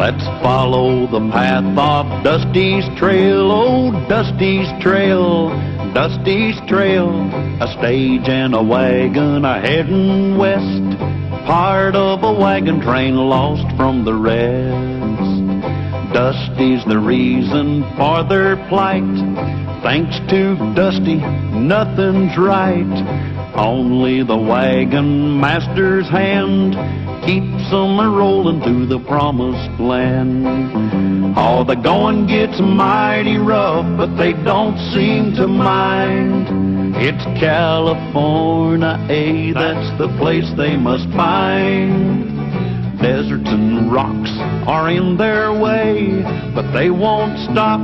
Let's follow the path of Dusty's trail, oh, Dusty's trail, Dusty's trail. A stage and a wagon are heading west, part of a wagon train lost from the rest. Dusty's the reason for their plight. Thanks to Dusty, nothing's right. Only the wagon master's hand keeps them rolling to the promised land. Oh, the going gets mighty rough, but they don't seem to mind. It's California, that's the place they must find. Deserts and rocks are in their way, but they won't stop,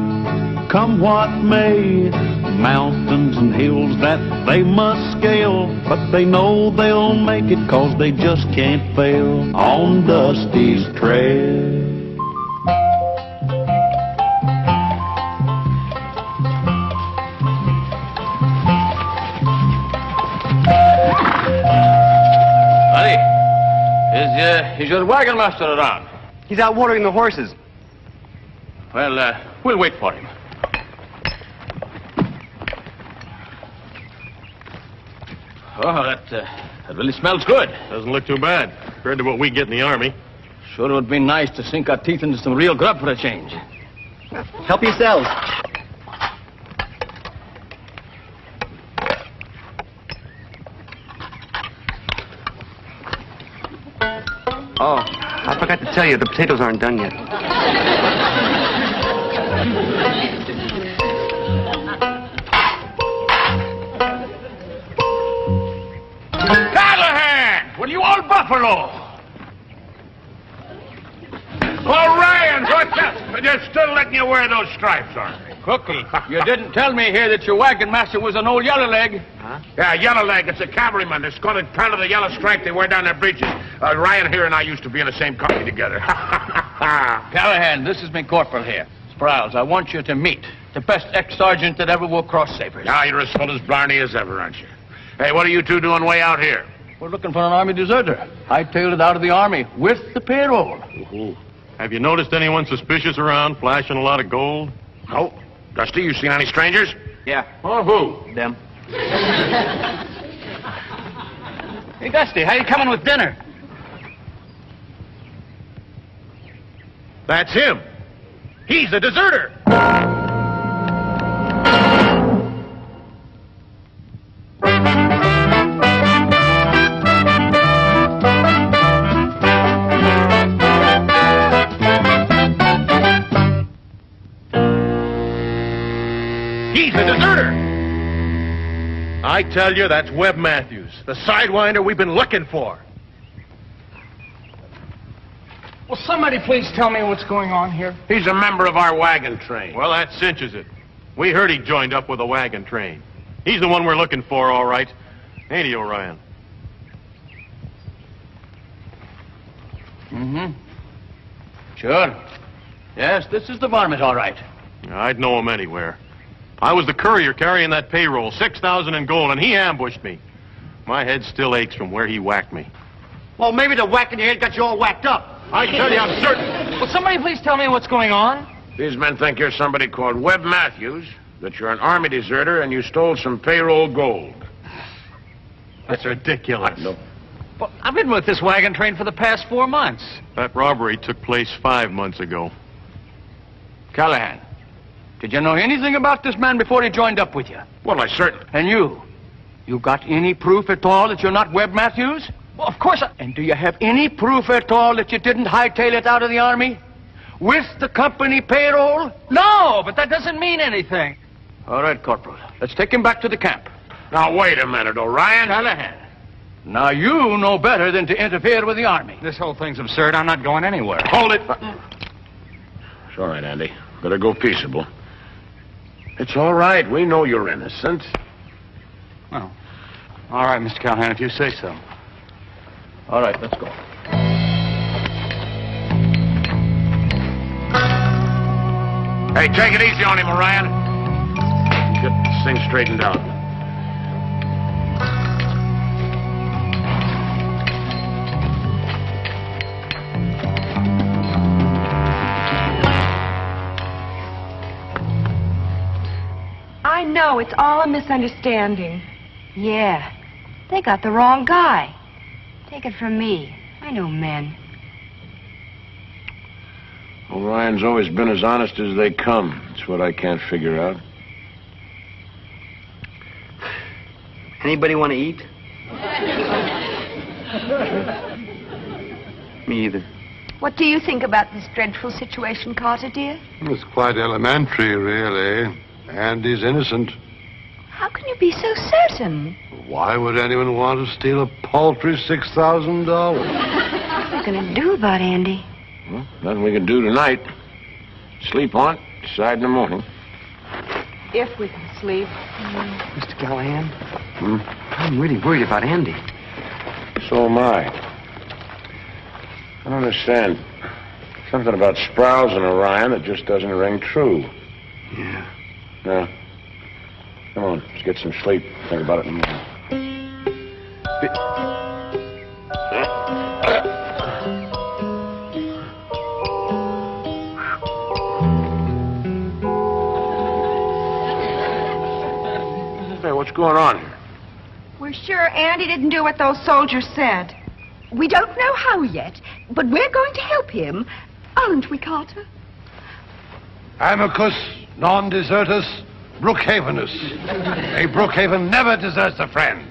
come what may. Mountains and hills that they must scale, but they know they'll make it 'cause they just can't fail on Dusty's trail. Is your wagon master around? He's out watering the horses. Well, we'll wait for him. Oh, that really smells good. Doesn't look too bad, compared to what we get in the Army. Sure would be nice to sink our teeth into some real grub for a change. Help yourselves. Oh, I forgot to tell you, the potatoes aren't done yet. Callahan! Will you old buffalo? Orion, what's up? They're still letting you wear those stripes, aren't they? Cookie, you didn't tell me here that your wagon master was an old yellow leg. Huh? Yeah, yellow leg. It's a cavalryman. It's got part of the yellow stripe they wear down their breeches. Ryan here and I used to be in the same company together. Callahan, this is me corporal here. Sprouse, I want you to meet the best ex-sergeant that ever wore cross sabers. Now you're as full as Blarney as ever, aren't you? Hey, what are you two doing way out here? We're looking for an Army deserter. Hightailed it out of the Army with the payroll. Ooh. Have you noticed anyone suspicious around, flashing a lot of gold? No. Dusty, you seen any strangers? Yeah. Oh, who? Them. Hey, Dusty, how you coming with dinner? That's him. He's a deserter. He's a deserter. I tell you, that's Webb Matthews, the sidewinder we've been looking for. Will somebody please tell me what's going on here? He's a member of our wagon train. Well, that cinches it. We heard he joined up with a wagon train. He's the one we're looking for, all right. Ain't he, Orion? Mm-hmm. Sure. Yes, this is the varmint, all right. I'd know him anywhere. I was the courier carrying that payroll, 6,000 in gold, and he ambushed me. My head still aches from where he whacked me. Well, maybe the whack in your head got you all whacked up. I tell you, I'm certain. Will somebody please tell me what's going on? These men think you're somebody called Webb Matthews, that you're an Army deserter, and you stole some payroll gold. That's ridiculous. No. Well, I've been with this wagon train for the past 4 months. That robbery took place 5 months ago. Callahan, did you know anything about this man before he joined up with you? Well, I certainly... And you got any proof at all that you're not Webb Matthews? Well, of course I... And do you have any proof at all that you didn't hightail it out of the Army? With the company payroll? No, but that doesn't mean anything. All right, Corporal. Let's take him back to the camp. Now, wait a minute, Orion. Callahan, now you know better than to interfere with the Army. This whole thing's absurd. I'm not going anywhere. Hold it. It's all right, Andy. Better go peaceable. It's all right. We know you're innocent. Well, all right, Mr. Callahan, if you say so. All right, let's go. Hey, take it easy on him, Orion. Get this thing straightened out. know it's all a misunderstanding. Yeah, they got the wrong guy. Take it from me. I know men. Orion's always been as honest as they come. That's what I can't figure out. Anybody want to eat? Me either. What do you think about this dreadful situation, Carter, dear? It's quite elementary, really. Andy's innocent. How can you be so certain? Why would anyone want to steal a paltry $6,000? What are you going to do about Andy? Well, nothing we can do tonight. Sleep on it, decide in the morning. If we can sleep. Mr. Callahan? I'm really worried about Andy. So am I. I don't understand. Something about Sprouse and Orion that just doesn't ring true. Yeah. No. Come on, let's get some sleep. Think about it in the morning. Hey, what's going on here? We're sure Andy didn't do what those soldiers said. We don't know how yet, but we're going to help him, aren't we, Carter? Amicus non desertus Brookhavenus. A Brookhaven never deserts a friend.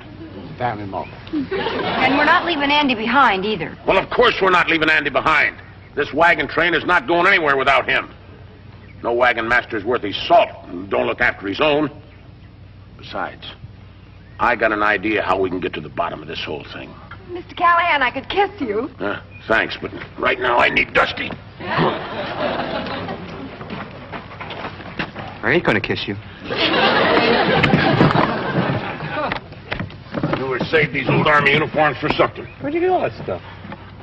Damn him all. And we're not leaving Andy behind either. Well, of course we're not leaving Andy behind. This wagon train is not going anywhere without him. No wagon master's worth his salt who don't look after his own. Besides, I got an idea how we can get to the bottom of this whole thing. Mr. Callahan, I could kiss you. Thanks, but right now I need Dusty. I ain't gonna kiss you. You were saved these old army uniforms for something. Where'd you get all that stuff?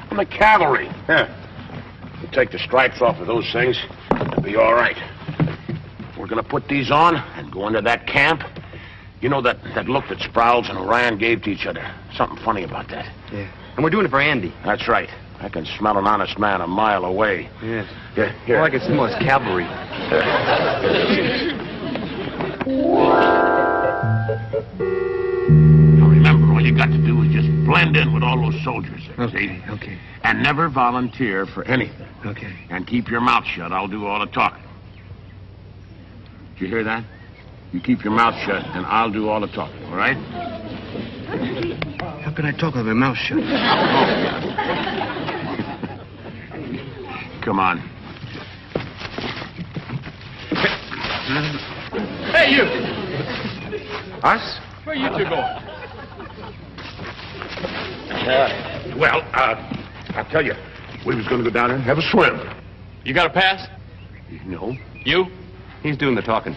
From the cavalry. We'll take the stripes off of those things. It'll be all right. We're gonna put these on and go into that camp. You know that look that Sprouse and Orion gave to each other? Something funny about that. Yeah. And we're doing it for Andy. That's right. I can smell an honest man a mile away. Yes. Yeah, here. All I can smell is cavalry. Now remember, all you got to do is just blend in with all those soldiers there, see? Okay. And never volunteer for anything. Okay. And keep your mouth shut. I'll do all the talking. Did you hear that? You keep your mouth shut, and I'll do all the talking, all right? How can I talk with my mouth shut? Come on. Hey, you! Us? Where you two going? I'll tell you, we was going to go down there and have a swim. You got a pass? No. You? He's doing the talking.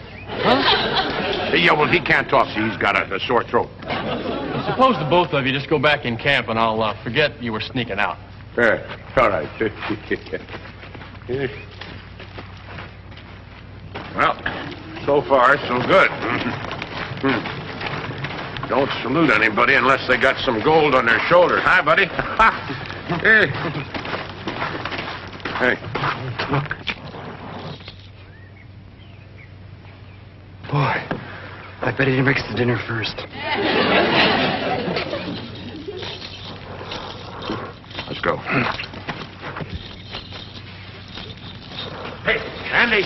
Yeah, well, he can't talk, see, he's got a sore throat. Suppose the both of you just go back in camp and I'll forget you were sneaking out. All right. Well, so far, so good. Don't salute anybody unless they got some gold on their shoulders. Hi, buddy. Hey, look. Boy, I bet he didn't mix the dinner first. Let's go. Hey, Andy.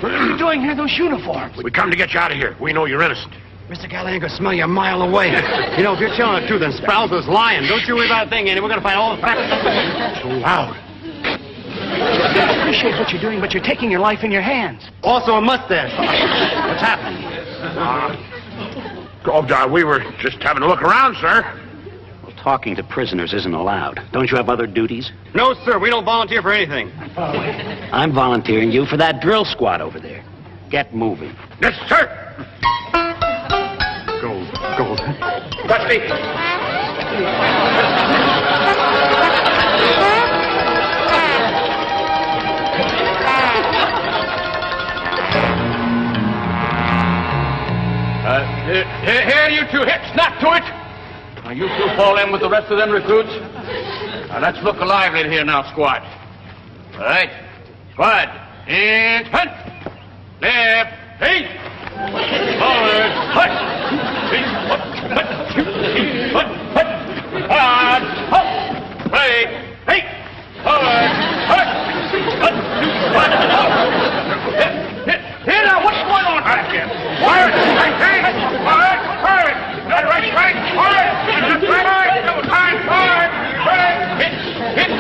What are you doing here in those uniforms? We come to get you out of here. We know you're innocent. Mr. Callahan can smell you a mile away. You know, if you're telling the truth, then Sprouse was lying. Don't you worry about a thing, Andy. We're going to find all the facts. So loud. I appreciate what you're doing, but you're taking your life in your hands. Also a mustache. What's happening? We were just having a look around, sir. Well, talking to prisoners isn't allowed. Don't you have other duties? No, sir. We don't volunteer for anything. I'm volunteering you for that drill squad over there. Get moving. Yes, sir. Gold. Dusty. Here, you two hit. Snap to it. Now, you two fall in with the rest of them recruits. Now, let's look alive right here now, squad. All right. Squad. In front. Left. Hey! Forward! Hut! Hut! Hut! Break! Hey! Forward! Hut! Hut! Here now, what's going on back here? Forward! Hey! Forward! Forward! Right! Right! Forward! Right! Forward! Forward! Hit!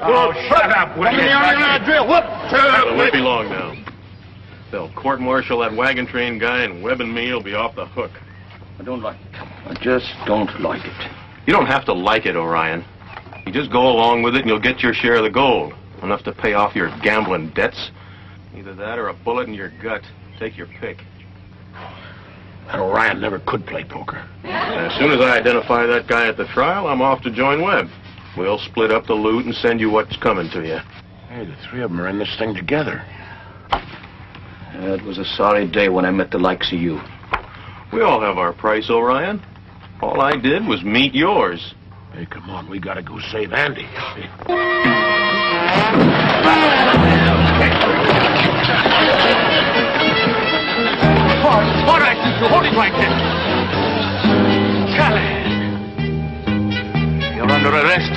Oh, shut up, will you? It won't be long now. They'll court-martial that wagon train guy, and Webb and me will be off the hook. I don't like it. I just don't like it. You don't have to like it, Orion. You just go along with it, and you'll get your share of the gold. Enough to pay off your gambling debts. Either that or a bullet in your gut. Take your pick. That Orion never could play poker. And as soon as I identify that guy at the trial, I'm off to join Webb. We'll split up the loot and send you what's coming to you. Hey, the three of them are in this thing together. It was a sorry day when I met the likes of you. We all have our price, Orion. All I did was meet yours. Hey, come on, we gotta go save Andy. What I think you hold it right there. Callahan. You're under arrest.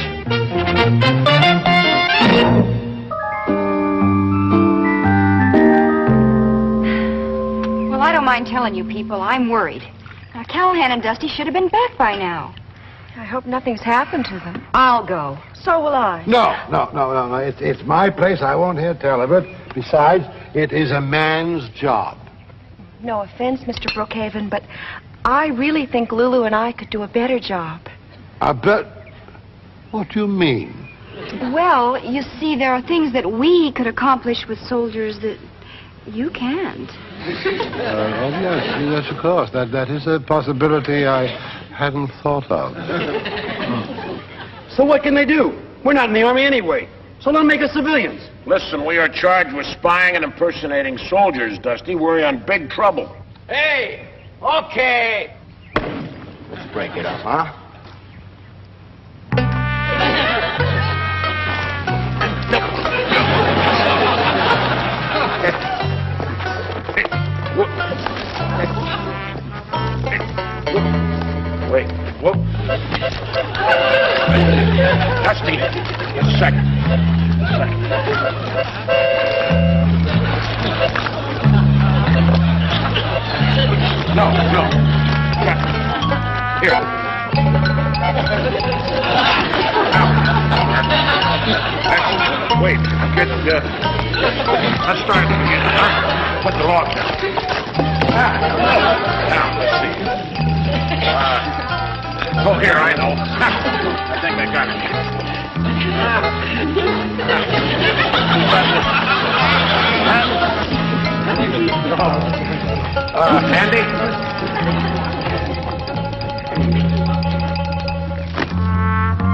Well, I don't mind telling you people, I'm worried. Now, Callahan and Dusty should have been back by now. I hope nothing's happened to them. I'll go. So will I. No. It's my place. I won't hear tell of it. Besides, it is a man's job. No offense, Mr. Brookhaven, but I really think Lulu and I could do a better job. I bet... What do you mean? Well, you see, there are things that we could accomplish with soldiers that you can't. Yes, of course. That is a possibility I hadn't thought of. So what can they do? We're not in the Army anyway. So they'll make us civilians. Listen, we are charged with spying and impersonating soldiers, Dusty. We're in big trouble. Hey! Okay! Let's break it up, huh? Wait, whoop. Dusty, just a second. No. Here. Wait, let's start again, huh? Put the log down. Now, let's see. Oh, here, I know. I think I got it. Andy?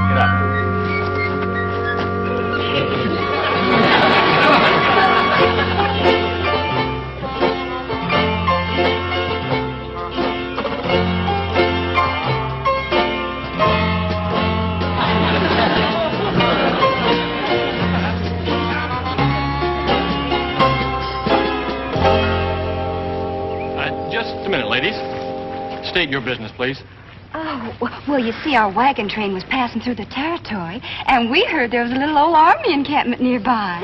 Get up. Just a minute, ladies. State your business, please. Oh, well, you see, our wagon train was passing through the territory, and we heard there was a little old army encampment nearby.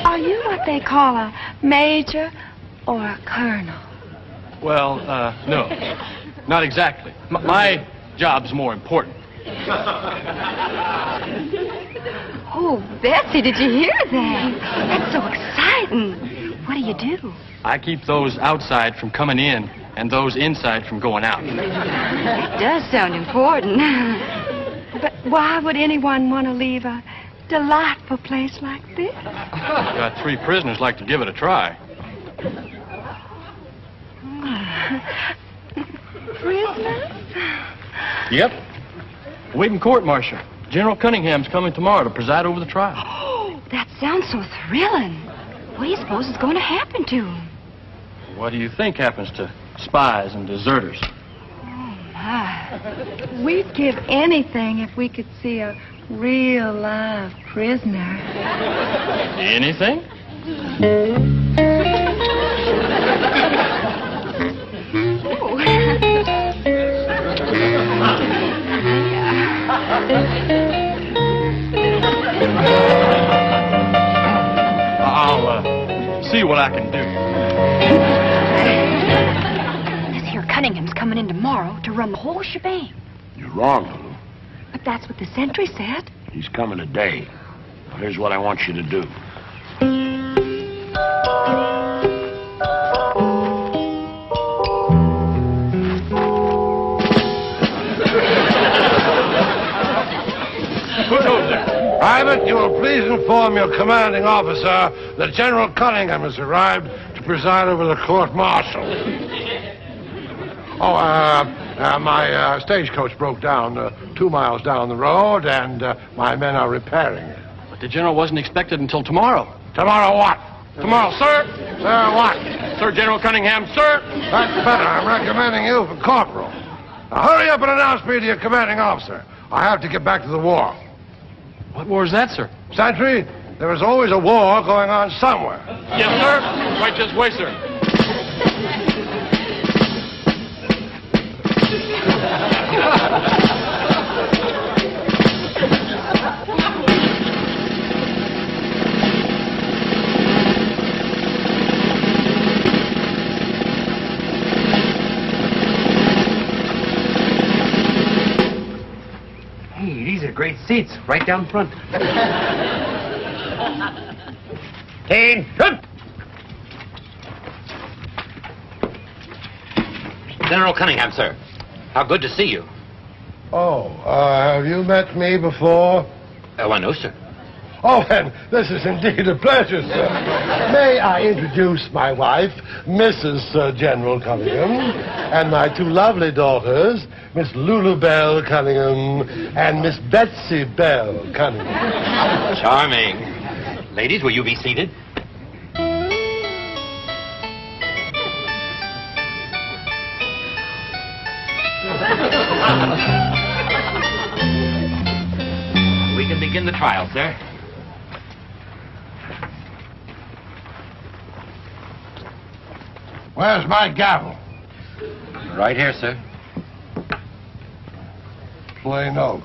Are you what they call a major or a colonel? Well, no. Not exactly. My job's more important. Oh, Betsy, did you hear that? That's so exciting. What do you do? I keep those outside from coming in and those inside from going out. That does sound important. But why would anyone want to leave a delightful place like this? Got 3 prisoners like to give it a try. Prisoners? Yep. Waiting court-martial. General Cunningham's coming tomorrow to preside over the trial. Oh, that sounds so thrilling. What do you suppose is going to happen to him? What do you think happens to spies and deserters? Oh, my. We'd give anything if we could see a Real live prisoner. Anything? I'll see what I can do. This here Cunningham's coming in tomorrow to run the whole shebang. You're wrong, Lulu. But that's what the sentry said. He's coming today. Now, here's what I want you to do. Who's over there? Private, you will please inform your commanding officer that General Cunningham has arrived to preside over the court-martial. My stagecoach broke down 2 miles down the road, and my men are repairing it. But the general wasn't expected until tomorrow. Tomorrow what? Tomorrow, sir. Sir, what? Sir General Cunningham, sir. That's better. I'm recommending you for corporal. Now, hurry up and announce me to your commanding officer. I have to get back to the war. What war is that, sir? Sentry, there is always a war going on somewhere. Yes, sir. Right this way, sir. Hey, these are great seats, right down front. Team, good. General Cunningham, sir. How good to see you. Oh, have you met me before? Oh, I know, sir. Oh, and this is indeed a pleasure, sir. May I introduce my wife, Mrs. General Cunningham, and my 2 lovely daughters, Miss Lulu Bell Cunningham and Miss Betsy Bell Cunningham. Charming. Ladies, will you be seated? We can begin the trial, sir. Where's my gavel? Right here, sir. Plain oak.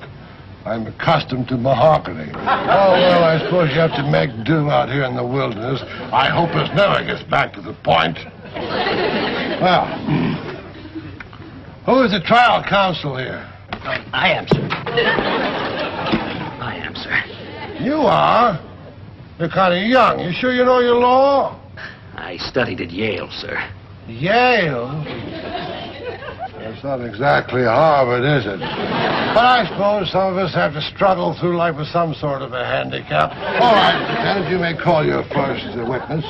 I'm accustomed to mahogany. Oh, well, I suppose you have to make do out here in the wilderness. I hope this never gets back to the point. Well, who is the trial counsel here? I am, sir. I am, sir. You are? You're kind of young. You sure you know your law? I studied at Yale, sir. Yale? That's not exactly Harvard, is it? But I suppose some of us have to struggle through life with some sort of a handicap. All right, Lieutenant, you may call your first witness.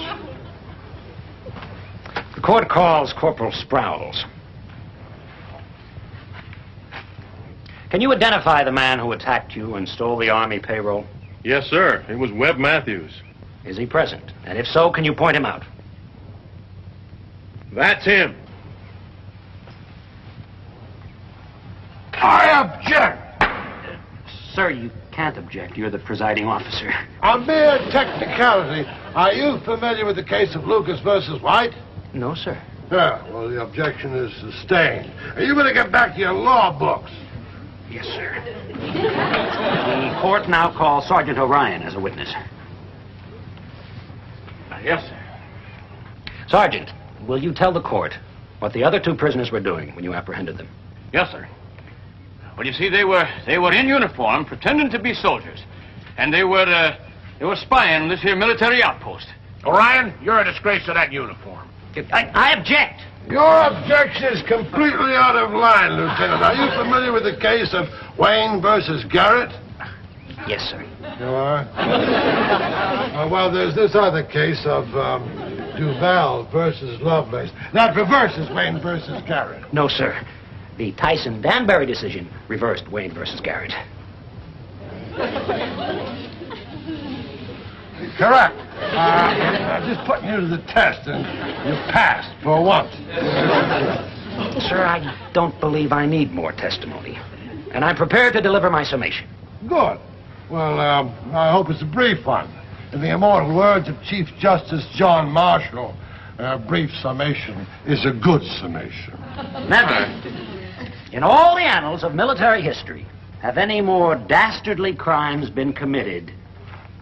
The court calls Corporal Sprouse. Can you identify the man who attacked you and stole the Army payroll? Yes, sir. It was Webb Matthews. Is he present? And if so, can you point him out? That's him. I object! Sir, you can't object. You're the presiding officer. A mere technicality. Are you familiar with the case of Lucas versus White? No, sir. Yeah, well, the objection is sustained. And you better get back to your law books. Yes, sir. The court now calls Sergeant O'Ryan as a witness. Yes, sir. Sergeant, will you tell the court what the other 2 prisoners were doing when you apprehended them? Yes, sir. Well, you see, they were in uniform, pretending to be soldiers. And they were spying on this here military outpost. Orion, you're a disgrace to that uniform. I object. Your objection is completely out of line, Lieutenant. Are you familiar with the case of Wayne versus Garrett? Yes, sir. You are? Well, there's this other case of Duval versus Lovelace. That reverses Wayne versus Garrett. No, sir. The Tyson-Danbury decision reversed Wayne versus Garrett. Correct. I'm just putting you to the test, and you passed for once. Sir, I don't believe I need more testimony. And I'm prepared to deliver my summation. Good. Well, I hope it's a brief one. In the immortal words of Chief Justice John Marshall, a brief summation is a good summation. Never, in all the annals of military history, have any more dastardly crimes been committed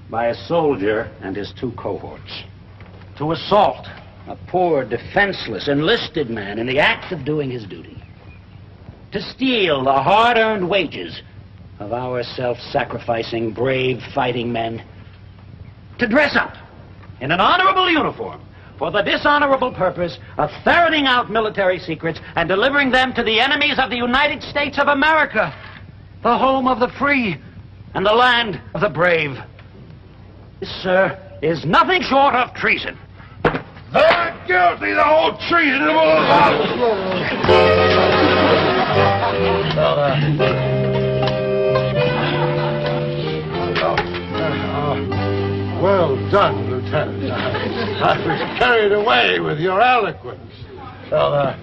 by a soldier and his two cohorts. To assault a poor, defenseless, enlisted man in the act of doing his duty. To steal the hard-earned wages of our self-sacrificing, brave fighting men. To dress up in an honorable uniform for the dishonorable purpose of ferreting out military secrets and delivering them to the enemies of the United States of America, the home of the free and the land of the brave. This, sir, is nothing short of treason. They're guilty, the whole treasonable well done, Lieutenant. I was carried away with your eloquence. Well,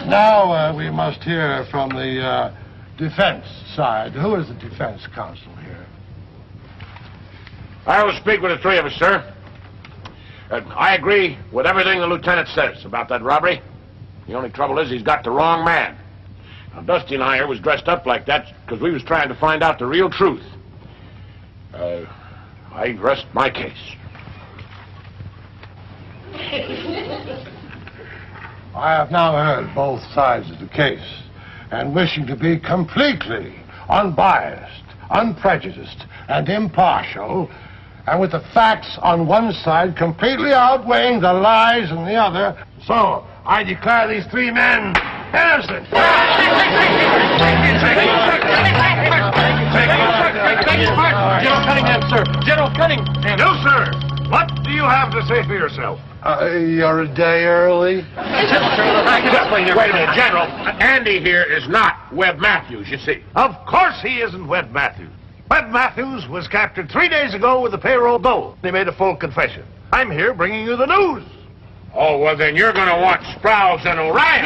now we must hear from the defense side. Who is the defense counsel here? I will speak with the three of us, sir. I agree with everything the lieutenant says about that robbery. The only trouble is he's got the wrong man. Now, Dusty and I here was dressed up like that because we was trying to find out the real truth. I rest my case. I have now heard both sides of the case, and wishing to be completely unbiased, unprejudiced, and impartial, and with the facts on one side completely outweighing the lies on the other, so I declare these three men innocent. General Cunningham, sir. General Cunningham. No, sir. What do you have to say for yourself? You're a day early. Wait a minute, General. Andy here is not Webb Matthews, you see. Of course he isn't Webb Matthews. Webb Matthews was captured 3 days ago with the payroll gold. He made a full confession. I'm here bringing you the news. Oh, well, then you're going to want Sprouse and Orion.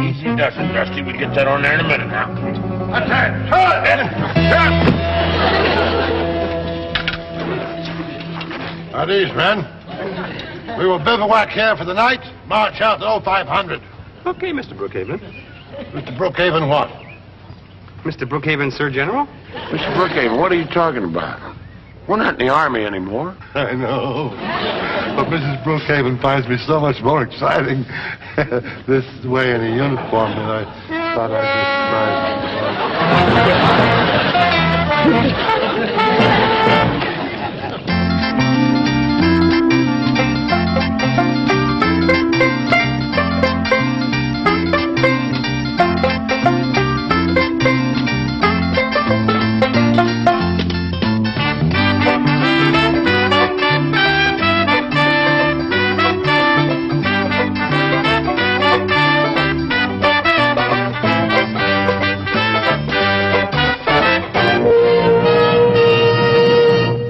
Easy does it, Dusty. We'll get that on there in a minute now. At ease, men. We will bivouac here for the night, march out at 0500. Okay, Mr. Brookhaven. Mr. Brookhaven, what? Mr. Brookhaven, Sir General? Mr. Brookhaven, what are you talking about? We're not in the Army anymore. I know. But Mrs. Brookhaven finds me so much more exciting this way in a uniform than I thought I'd just try.